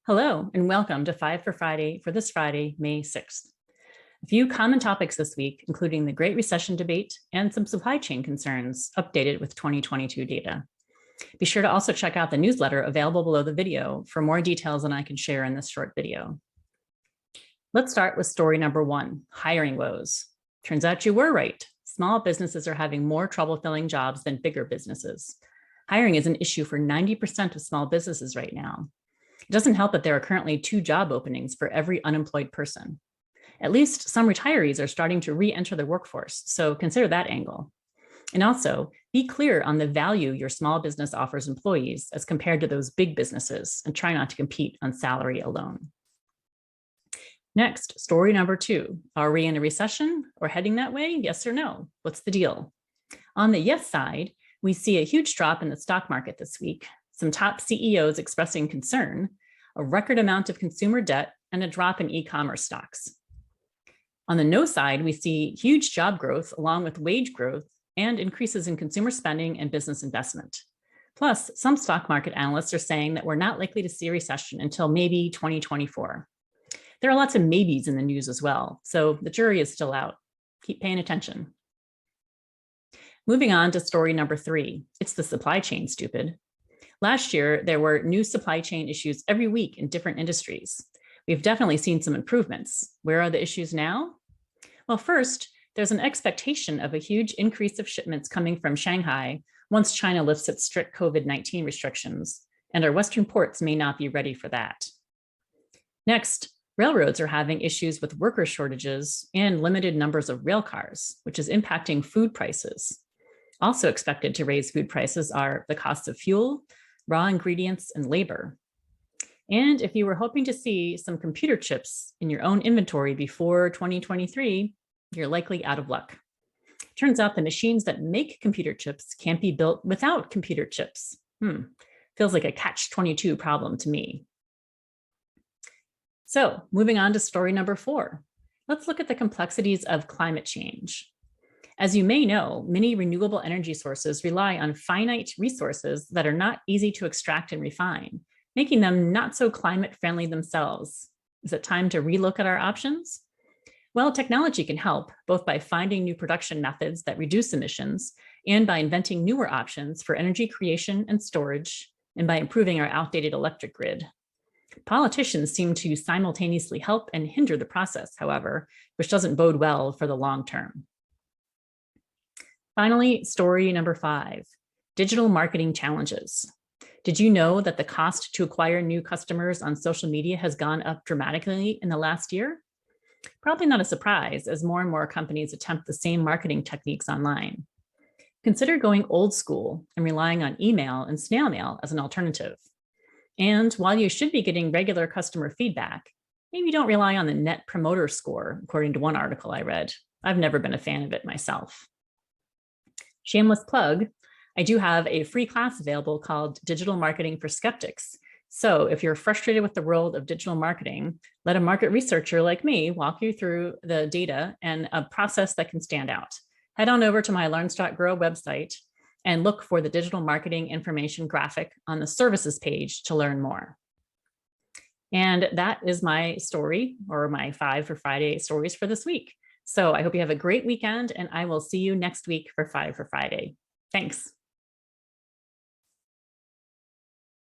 Hello, and welcome to 5 for Friday for this Friday, May 6th. A few common topics this week, including the Great Recession debate and some supply chain concerns updated with 2022 data. Be sure to also check out the newsletter available below the video for more details than I can share in this short video. Let's start with story number 1, hiring woes. Turns out you were right. Small businesses are having more trouble filling jobs than bigger businesses. Hiring is an issue for 90% of small businesses right now. It doesn't help that there are currently 2 job openings for every unemployed person. At least some retirees are starting to re-enter the workforce, so consider that angle. And also, be clear on the value your small business offers employees as compared to those big businesses, and try not to compete on salary alone. Next, story number 2. Are we in a recession or heading that way? Yes or no? What's the deal? On the yes side, we see a huge drop in the stock market this week, some top CEOs expressing concern, a record amount of consumer debt, and a drop in e-commerce stocks. On the no side, we see huge job growth along with wage growth and increases in consumer spending and business investment. Plus, some stock market analysts are saying that we're not likely to see a recession until maybe 2024. There are lots of maybes in the news as well, so the jury is still out. Keep paying attention. Moving on to story number 3. It's the supply chain, stupid. Last year, there were new supply chain issues every week in different industries. We've definitely seen some improvements. Where are the issues now? Well, first, there's an expectation of a huge increase of shipments coming from Shanghai once China lifts its strict COVID-19 restrictions, and our Western ports may not be ready for that. Next, railroads are having issues with worker shortages and limited numbers of rail cars, which is impacting food prices. Also expected to raise food prices are the cost of fuel, raw ingredients, and labor. And if you were hoping to see some computer chips in your own inventory before 2023, you're likely out of luck. Turns out the machines that make computer chips can't be built without computer chips. Feels like a catch-22 problem to me. So moving on to story number 4, let's look at the complexities of climate change. As you may know, many renewable energy sources rely on finite resources that are not easy to extract and refine, making them not so climate friendly themselves. Is it time to relook at our options? Well, technology can help, both by finding new production methods that reduce emissions and by inventing newer options for energy creation and storage, and by improving our outdated electric grid. Politicians seem to simultaneously help and hinder the process, however, which doesn't bode well for the long term. Finally, story number 5, digital marketing challenges. Did you know that the cost to acquire new customers on social media has gone up dramatically in the last year? Probably not a surprise, as more and more companies attempt the same marketing techniques online. Consider going old school and relying on email and snail mail as an alternative. And while you should be getting regular customer feedback, maybe don't rely on the Net Promoter Score, according to one article I read. I've never been a fan of it myself. Shameless plug, I do have a free class available called Digital Marketing for Skeptics. So if you're frustrated with the world of digital marketing, let a market researcher like me walk you through the data and a process that can stand out. Head on over to my Learn.Grow website and look for the digital marketing information graphic on the services page to learn more. And that is my story, or my 5 for Friday stories for this week. So I hope you have a great weekend, and I will see you next week for 5 for Friday. Thanks.